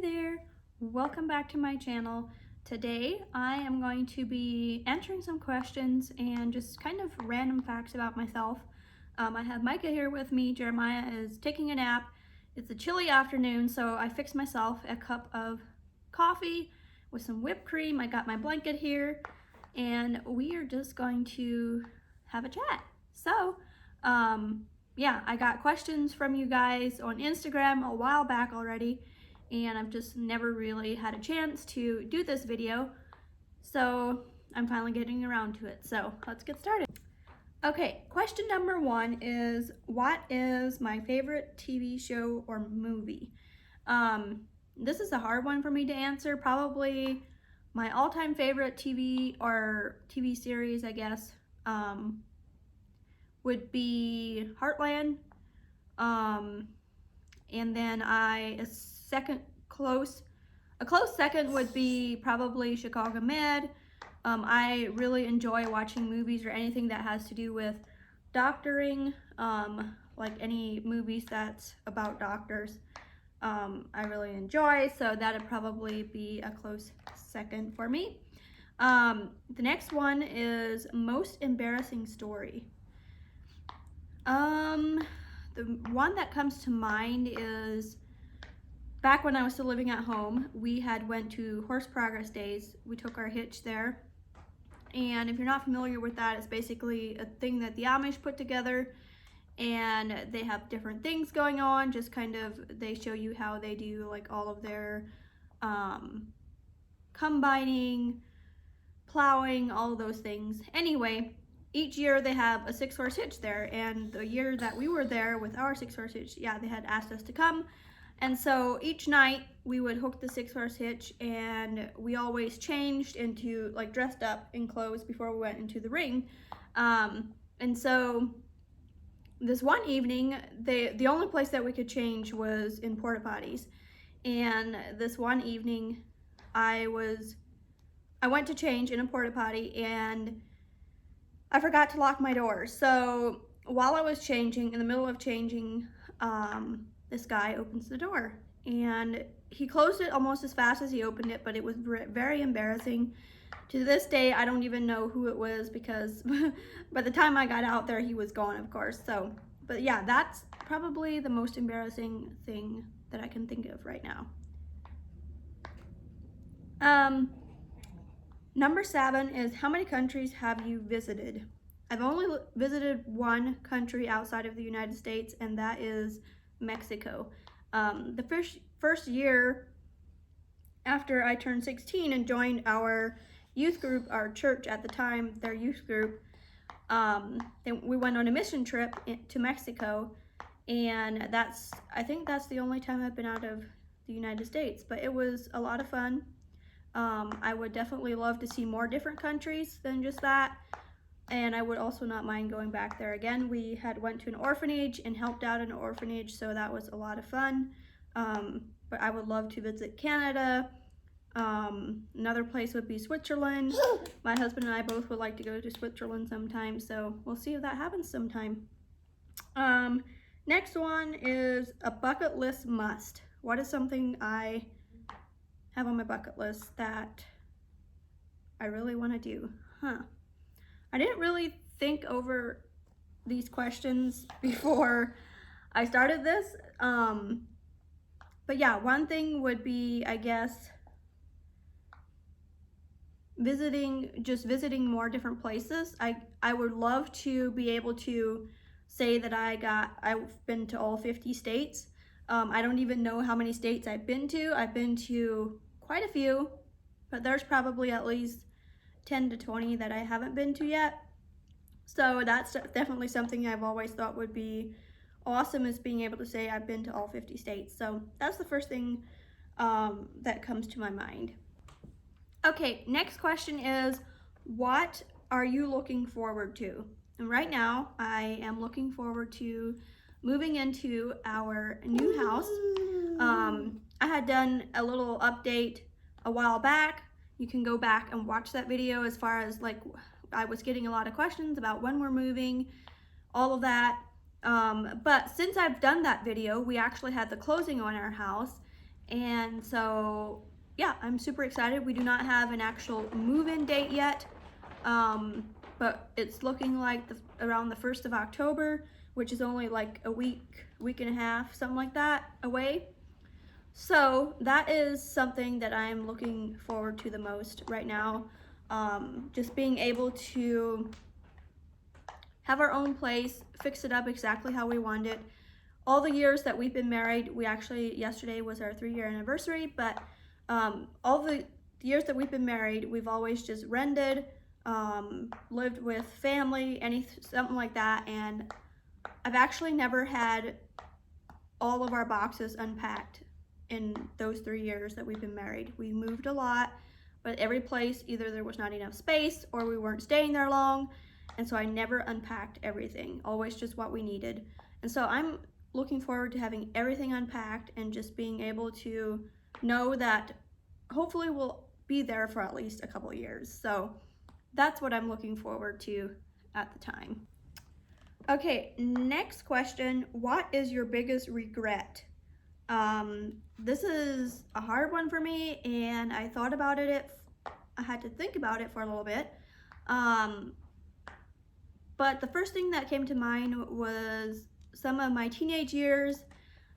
there, welcome back to my channel. Today I am going to be answering some questions and just kind of random facts about myself. I have Micah here with me. Jeremiah is taking a nap. It's a chilly afternoon, so I fixed myself a cup of coffee with some whipped cream. I got my blanket here and we are just going to have a chat. So yeah, I got questions from you guys on Instagram a while back already, and I've just never really had a chance to do this video, so I'm finally getting around to it. So let's get started. Okay, question number one is, what is my favorite TV show or movie? This is a hard one for me to answer. Probably my all-time favorite TV series, I guess, would be Heartland. And then a close second would be probably Chicago Med. I really enjoy watching movies or anything that has to do with doctoring, like any movies that's about doctors. I really enjoy, so that'd probably be a close second for me. The next one is most embarrassing story. The one that comes to mind is back when I was still living at home. We had went to Horse Progress Days. We took our hitch there. And if you're not familiar with that, it's basically a thing that the Amish put together, and they have different things going on. Just kind of, they show you how they do like all of their combining, plowing, all of those things. Anyway, each year they have a 6-horse hitch there, and the year that we were there with our 6-horse hitch, yeah, they had asked us to come. And so each night we would hook the 6-horse hitch, and we always changed into, like, dressed up in clothes before we went into the ring. And so this one evening, the only place that we could change was in porta potties. And this one evening I went to change in a porta potty, and I forgot to lock my door. So while I was changing, in the middle of changing, this guy opens the door, and he closed it almost as fast as he opened it, but it was very embarrassing. To this day, I don't even know who it was, because by the time I got out there, he was gone, of course. So, but yeah, that's probably the most embarrassing thing that I can think of right now. Number 7 is, how many countries have you visited? I've only visited one country outside of the United States, and that is Mexico. The first year after I turned 16 and joined our youth group, our church at the time, their youth group, we went on a mission trip to Mexico, and I think that's the only time I've been out of the United States, but it was a lot of fun. I would definitely love to see more different countries than just that, and I would also not mind going back there again. We had went to an orphanage and helped out an orphanage, so that was a lot of fun. But I would love to visit Canada. Another place would be Switzerland. My husband and I both would like to go to Switzerland sometime, so we'll see if that happens sometime. Next one is a bucket list must. What is something I have on my bucket list that I really want to do? I didn't really think over these questions before I started this. But yeah, one thing would be, I guess, visiting more different places. I would love to be able to say that I've been to all 50 states. I don't even know how many states I've been to. I've been to quite a few, but there's probably at least 10 to 20 that I haven't been to yet. So that's definitely something I've always thought would be awesome, is being able to say I've been to all 50 states. So that's the first thing that comes to my mind. Okay, next question is, what are you looking forward to? And right now, I am looking forward to moving into our new house. I had done a little update a while back. You can go back and watch that video, as far as, like, I was getting a lot of questions about when we're moving, all of that. But since I've done that video, we actually had the closing on our house, And so, yeah, I'm super excited. We do not have an actual move-in date yet, but it's looking like around the 1st of October, which is only like a week and a half, something like that, away. So that is something that I'm looking forward to the most right now. Just being able to have our own place, fix it up exactly how we want it. All the years that we've been married, yesterday was our 3-year anniversary, but all the years that we've been married, we've always just rented, lived with family, something like that, and I've actually never had all of our boxes unpacked in those 3 years that we've been married. We moved a lot, but every place either there was not enough space or we weren't staying there long, and so I never unpacked everything, always just what we needed. And so I'm looking forward to having everything unpacked and just being able to know that hopefully we'll be there for at least a couple of years. So that's what I'm looking forward to at the time. Okay, next question. What is your biggest regret? This is a hard one for me, and I thought about it. I had to think about it for a little bit. But the first thing that came to mind was some of my teenage years,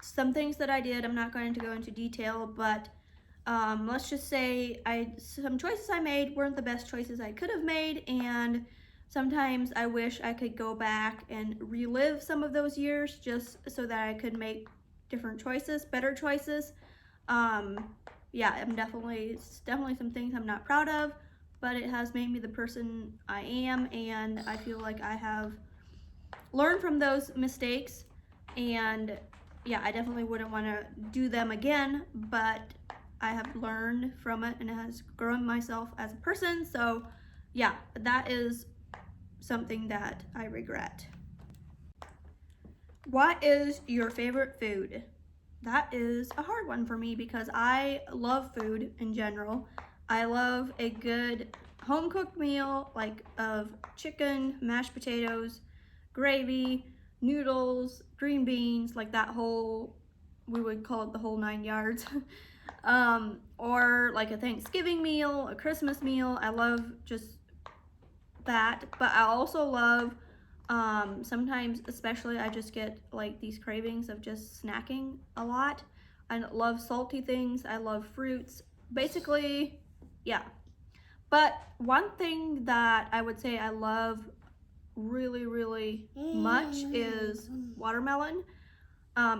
some things that I did. I'm not going to go into detail, but let's just say some choices I made weren't the best choices I could have made, and sometimes I wish I could go back and relive some of those years just so that I could make different choices, better choices. Yeah, it's definitely some things I'm not proud of, but it has made me the person I am, and I feel like I have learned from those mistakes, and yeah, I definitely wouldn't want to do them again, but I have learned from it and it has grown myself as a person. So yeah, that is something that I regret. What is your favorite food? That is a hard one for me because I love food in general. I love a good home cooked meal, like of chicken, mashed potatoes, gravy, noodles, green beans, like we would call it the whole 9 yards. Or like a Thanksgiving meal, a Christmas meal. I love just that, but I also love sometimes, especially, I just get like these cravings of just snacking a lot. I love salty things. I love fruits. Basically, yeah. But one thing that I would say I love really, really much is watermelon.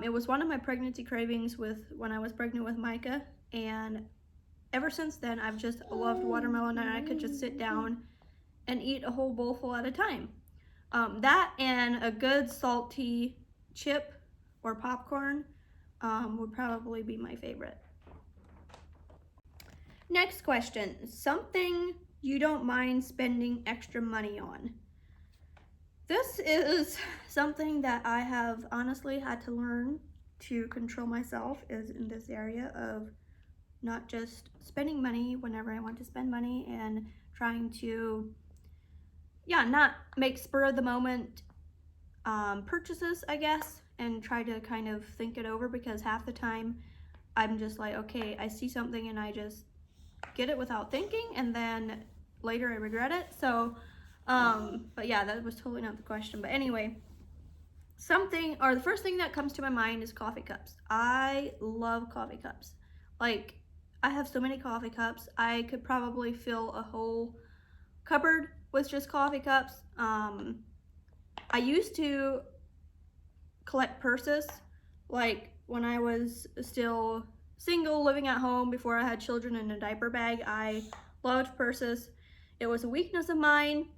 It was one of my pregnancy cravings when I was pregnant with Micah, and ever since then I've just loved watermelon, and I could just sit down and eat a whole bowl full at a time. That and a good salty chip or popcorn would probably be my favorite. Next question, something you don't mind spending extra money on. This is something that I have honestly had to learn to control myself, is in this area of not just spending money whenever I want to spend money, and trying to not make spur of the moment purchases, I guess, and try to kind of think it over, because half the time I'm just like, okay, I see something and I just get it without thinking, and then later I regret it. So but yeah, that was totally not the question. But anyway, the first thing that comes to my mind is coffee cups. I love coffee cups. Like, I have so many coffee cups. I could probably fill a whole cupboard with just coffee cups. I used to collect purses, like when I was still single, living at home before I had children in a diaper bag. I loved purses. It was a weakness of mine,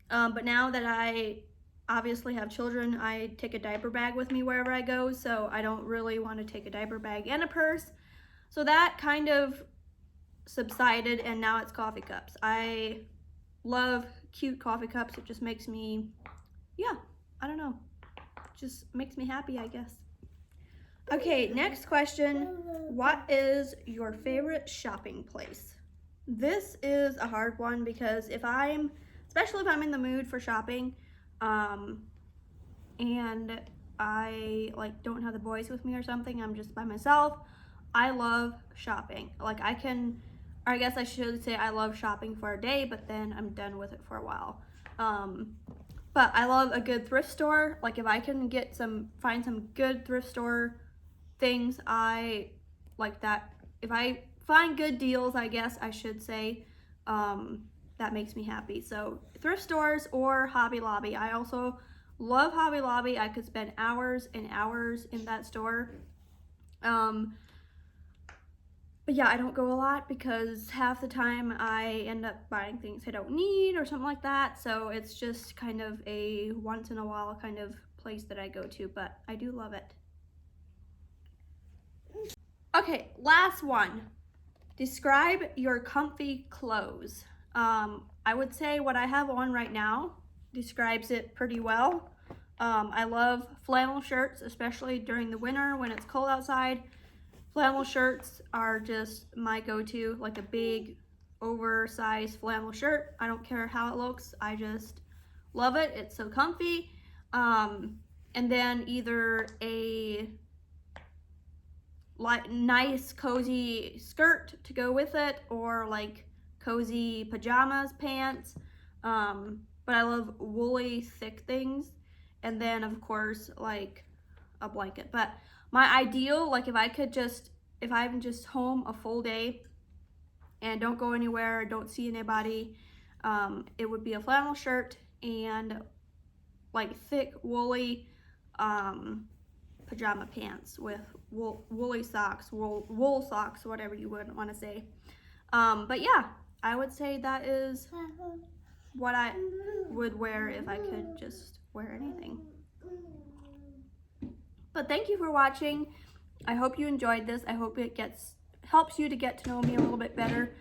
but now that I obviously have children, I take a diaper bag with me wherever I go, so I don't really want to take a diaper bag and a purse. So that kind of subsided, and now it's coffee cups. I love cute coffee cups. It just makes me, I don't know, just makes me happy, I guess. Okay, next question. What is your favorite shopping place? This is a hard one, because especially if I'm in the mood for shopping, and I don't have the boys with me or something, I'm just by myself, I love shopping. Like I guess I should say I love shopping for a day, but then I'm done with it for a while. But I love a good thrift store. Like if I can find some good thrift store things, I like that. If I find good deals, I guess I should say, that makes me happy. So thrift stores or Hobby Lobby. I also love Hobby Lobby. I could spend hours and hours in that store. But yeah, I don't go a lot because half the time I end up buying things I don't need or something like that. So it's just kind of a once in a while kind of place that I go to, but I do love it. Okay, last one. Describe your comfy clothes. I would say what I have on right now describes it pretty well. I love flannel shirts, especially during the winter when it's cold outside. Flannel shirts are just my go-to, like a big oversized flannel shirt. I don't care how it looks, I just love it. It's so comfy. And then either a nice cozy skirt to go with it, or like cozy pajamas, pants. But I love woolly thick things, and then of course like a blanket. But my ideal, like if I'm just home a full day and don't go anywhere, don't see anybody, it would be a flannel shirt and like thick woolly pajama pants with woolly socks, wool socks, whatever you would want to say. But yeah, I would say that is what I would wear if I could just wear anything. But thank you for watching. I hope you enjoyed this. I hope it helps you to get to know me a little bit better.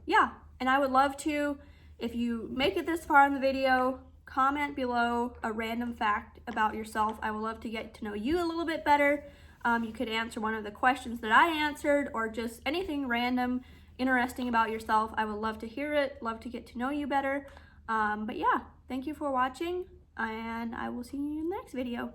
Yeah, and I would love to, if you make it this far in the video, comment below a random fact about yourself. I would love to get to know you a little bit better. You could answer one of the questions that I answered, or just anything random, interesting about yourself. I would love to hear it, love to get to know you better. But yeah, thank you for watching, and I will see you in the next video.